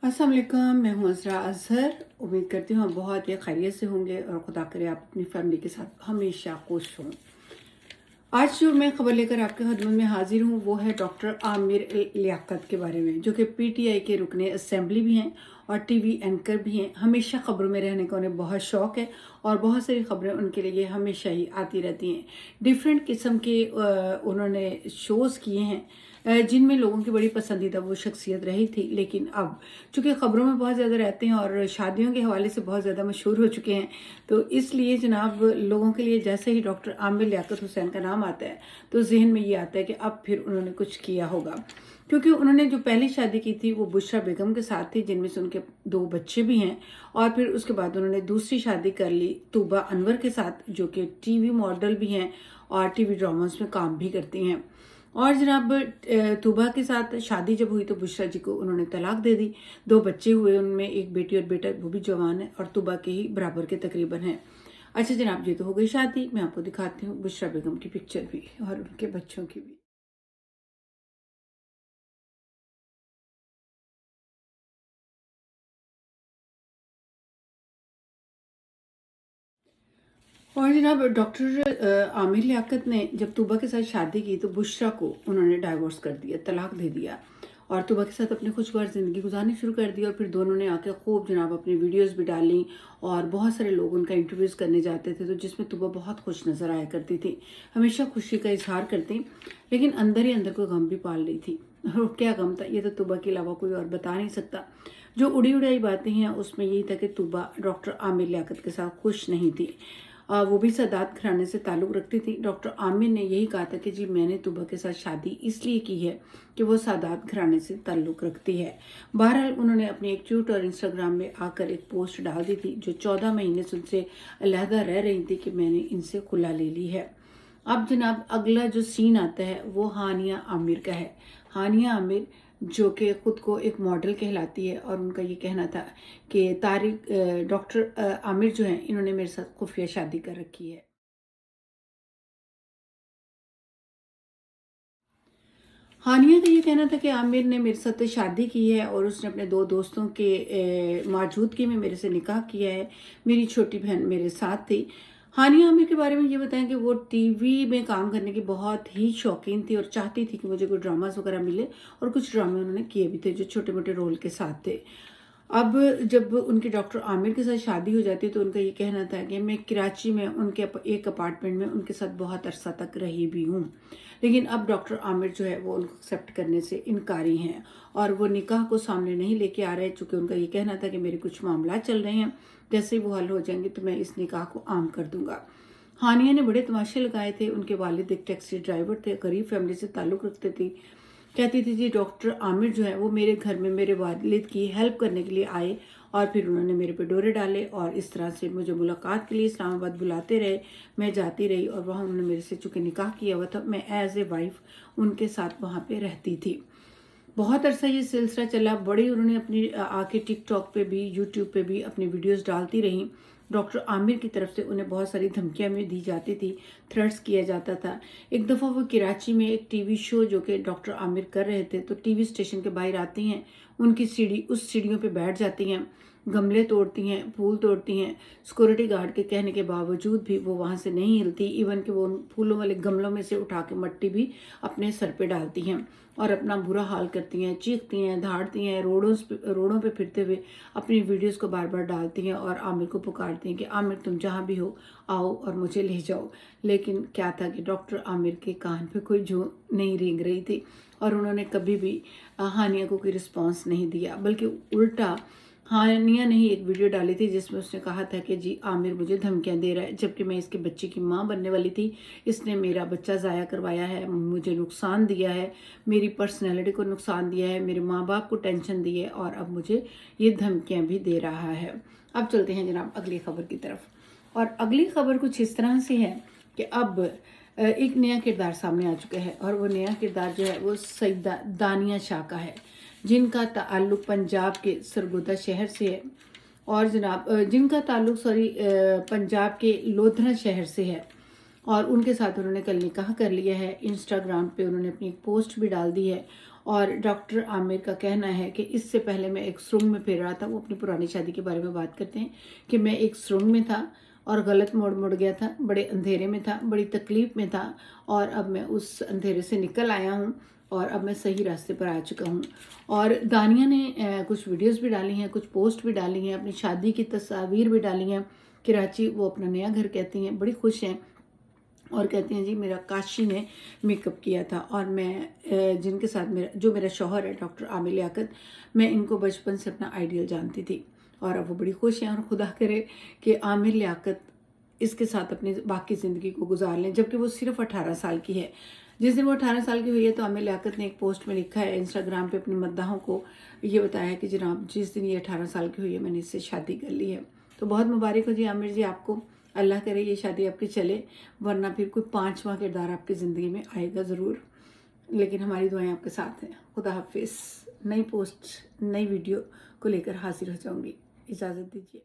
अस्सलाम वालेकुम, मैं हूँ अज़रा अज़हर। उम्मीद करती हूँ आप बहुत ही खैरियत से होंगे और खुदा करे आप अपनी फैमिली के साथ हमेशा खुश हों। आज जो मैं खबर लेकर आपके खिदमत में हाजिर हूँ वो है डॉक्टर आमिर लियाकत के बारे में, जो कि पीटीआई के रुकने असेंबली भी हैं और टीवी एंकर भी हैं। हमेशा खबरों में रहने का उन्हें बहुत शौक़ है और बहुत सारी खबरें उनके लिए हमेशा ही आती रहती हैं। डिफरेंट किस्म के उन्होंने शोज़ किए हैं जिनमें लोगों की बड़ी पसंदीदा वो शख्सियत रही थी। लेकिन अब चूँकि ख़बरों में बहुत ज़्यादा रहते हैं और शादियों के हवाले से बहुत ज़्यादा मशहूर हो चुके हैं, तो इसलिए जनाब लोगों के लिए जैसे ही डॉक्टर आमिर लियाकत हुसैन का नाम आता है तो जहन में ये आता है कि अब फिर उन्होंने कुछ किया होगा। क्योंकि उन्होंने जो पहली शादी की थी वो बुशरा बेगम के साथ थी, जिनमें से उनके 2 बच्चे भी हैं। और फिर उसके बाद उन्होंने दूसरी शादी कर ली तूबा अनवर के साथ, जो कि टीवी मॉडल भी हैं और टीवी ड्रामास में काम भी करती हैं। और जनाब तूबा के साथ शादी जब हुई तो बुशरा जी को उन्होंने तलाक दे दी। 2 बच्चे हुए, उनमें एक बेटी और बेटा, वो भी जवान है और तूबा के ही बराबर के तकरीबन हैं। अच्छा जनाब, ये तो हो गई शादी। मैं आपको दिखाती हूँ बुशरा बेगम की पिक्चर भी और उनके बच्चों की भी। और जनाब डॉक्टर आमिर लियाकत ने जब तूबा के साथ शादी की तो बुशरा को उन्होंने डाइवोर्स कर दिया, तलाक दे दिया और तूबा के साथ अपनी खुशगवार ज़िंदगी गुजारनी शुरू कर दी। और फिर दोनों ने आके खूब जनाब अपनी वीडियोस भी डाली और बहुत सारे लोग उनका इंटरव्यूज़ करने जाते थे, तो जिसमें तूबा बहुत खुश नज़र आया करती थी, हमेशा खुशी का इजहार करती, लेकिन अंदर ही अंदर कोई गम भी पाल रही थी। और क्या गम था ये तो तूबा के अलावा कोई और बता नहीं सकता। जो उड़ी उड़ाई बातें हैं उसमें यही था कि तूबा डॉक्टर आमिर लियाकत के साथ खुश नहीं थी। वो भी सादात घराने से ताल्लुक़ रखती थी। डॉक्टर आमिर ने यही कहा था कि जी मैंने तूबा के साथ शादी इसलिए की है कि वो सादात घराने से ताल्लुक़ रखती है। बहरहाल उन्होंने अपने एक ट्वीट और इंस्टाग्राम में आकर एक पोस्ट डाल दी थी, जो 14 महीने से उनसे अलहदा रह रही थी, कि मैंने इनसे खुला ले ली है। अब जनाब अगला जो सीन आता है वो हानिया आमिर का है। हानिया आमिर जो कि ख़ुद को एक मॉडल कहलाती है और उनका ये कहना था कि डॉक्टर आमिर जो हैं इन्होंने मेरे साथ खुफिया शादी कर रखी है। हानिया का ये कहना था कि आमिर ने मेरे साथ शादी की है और उसने अपने 2 दोस्तों के मौजूदगी में मेरे से निकाह किया है। मेरी छोटी बहन मेरे साथ थी। हानिया आमिर के बारे में ये बताएं कि वो टीवी में काम करने की बहुत ही शौकीन थी और चाहती थी कि मुझे कोई ड्रामास वगैरह मिले, और कुछ ड्रामे उन्होंने किए भी थे जो छोटे मोटे रोल के साथ थे। अब जब उनकी डॉक्टर आमिर के साथ शादी हो जाती तो उनका ये कहना था कि मैं कराची में उनके एक अपार्टमेंट में उनके साथ बहुत अरसा तक रही भी हूँ, लेकिन अब डॉक्टर आमिर जो है वो उनको एक्सेप्ट करने से इनकारी हैं और वो निकाह को सामने नहीं लेके आ रहे, चूँकि उनका ये कहना था कि मेरे कुछ मामला चल रहे हैं, जैसे ही वो हल हो जाएंगे तो मैं इस निकाह को आम कर दूंगा। हानिया ने बड़े तमाशे लगाए थे। उनके वालिद एक टैक्सी ड्राइवर थे, गरीब फैमिली से ताल्लुक़ रखते थे। कहती थी जी डॉक्टर आमिर जो है वो मेरे घर में मेरे वालिद की हेल्प करने के लिए आए और फिर उन्होंने मेरे पे डोरे डाले और इस तरह से मुझे मुलाकात के लिए इस्लामाबाद बुलाते रहे। मैं जाती रही और वहाँ उन्होंने मेरे से चूँकि निकाह किया हुआ था, मैं एज ए वाइफ उनके साथ वहाँ पे रहती थी। बहुत अरसा ये सिलसिला चला। बड़ी उन्होंने अपनी आके टिकटॉक पे भी यूट्यूब पे भी अपनी वीडियोस डालती रहीं। डॉक्टर आमिर की तरफ से उन्हें बहुत सारी धमकियां भी दी जाती थी, थ्रेट्स किया जाता था। एक दफ़ा वो कराची में एक टीवी शो जो कि डॉक्टर आमिर कर रहे थे, तो टीवी स्टेशन के बाहर आती हैं, उनकी सीढ़ी उस सीढ़ियों पे बैठ जाती हैं, गमले तोड़ती हैं, फूल तोड़ती हैं। सिक्योरिटी गार्ड के कहने के बावजूद भी वो वहाँ से नहीं हिलती। इवन कि वो उन फूलों वाले गमलों में से उठा के मट्टी भी अपने सर पे डालती हैं और अपना बुरा हाल करती हैं, चीखती हैं, धाड़ती हैं, रोडों पे फिरते हुए अपनी वीडियोस को बार बार डालती हैं और आमिर को पुकारती हैं कि आमिर तुम जहाँ भी हो आओ और मुझे ले जाओ। लेकिन क्या था कि डॉक्टर आमिर के कान पे कोई जू नहीं रेंग रही थी और उन्होंने कभी भी हानिया को कोई रिस्पॉन्स नहीं दिया, बल्कि उल्टा हानिया ने ही एक वीडियो डाली थी जिसमें उसने कहा था कि जी आमिर मुझे धमकियां दे रहा है, जबकि मैं इसके बच्चे की माँ बनने वाली थी। इसने मेरा बच्चा ज़ाया करवाया है, मुझे नुकसान दिया है, मेरी पर्सनैलिटी को नुकसान दिया है, मेरे माँ बाप को टेंशन दी है और अब मुझे ये धमकियां भी दे रहा है। अब चलते हैं जनाब अगली खबर की तरफ। और अगली खबर कुछ इस तरह से है कि अब एक नया किरदार सामने आ चुका है और वो नया किरदार जो है वो सईदा दानिया शाह का है, जिनका ताल्लुक़ पंजाब के सरगोदा शहर से है और जनाब जिनका ताल्लुक़ पंजाब के लोधरा शहर से है और उनके साथ उन्होंने कल निकाह कर लिया है। इंस्टाग्राम पे उन्होंने अपनी एक पोस्ट भी डाल दी है اور ڈاکٹر عامر کا کہنا ہے کہ اس سے پہلے میں ایک سرنگ میں پھر رہا تھا. وہ اپنی پرانی شادی کے بارے میں بات کرتے ہیں کہ میں ایک سرنگ میں تھا اور غلط مڑ گیا تھا, بڑے اندھیرے میں تھا, بڑی تکلیف میں تھا, اور اب میں اس اندھیرے سے نکل آیا ہوں اور اب میں صحیح راستے پر آ چکا ہوں. اور دانیہ نے کچھ ویڈیوز بھی ڈالی ہیں, کچھ پوسٹ بھی ڈالی ہیں, اپنی شادی کی تصاویر بھی ڈالی ہیں. کراچی وہ اپنا نیا گھر کہتی ہیں, بڑی خوش ہیں اور کہتی ہیں جی میرا کاشی نے میک اپ کیا تھا, اور میں جن کے ساتھ جو میرا شوہر ہے ڈاکٹر عامر لیاقت, میں ان کو بچپن سے اپنا آئیڈیل جانتی تھی, اور اب وہ بڑی خوش ہیں. اور خدا کرے کہ عامر لیاقت اس کے ساتھ اپنی باقی زندگی کو گزار لیں, جبکہ وہ صرف 18 سال کی ہے. جس دن وہ 18 سال کی ہوئی ہے تو عامر لیاقت نے ایک پوسٹ میں لکھا ہے انسٹاگرام پہ, اپنے مداحوں کو یہ بتایا ہے کہ جناب جس دن یہ 18 سال کی ہوئی ہے میں نے اس سے شادی کر لی ہے. تو بہت مبارک ہو جی عامر جی آپ کو, اللہ کرے یہ شادی آپ کی چلے, ورنہ پھر کوئی 5واں کردار آپ کی زندگی میں آئے گا ضرور. لیکن ہماری دعائیں آپ کے ساتھ ہیں. خدا حافظ. نئی پوسٹ نئی ویڈیو کو لے کر حاضر ہو جاؤں گی. اجازت دیجیے.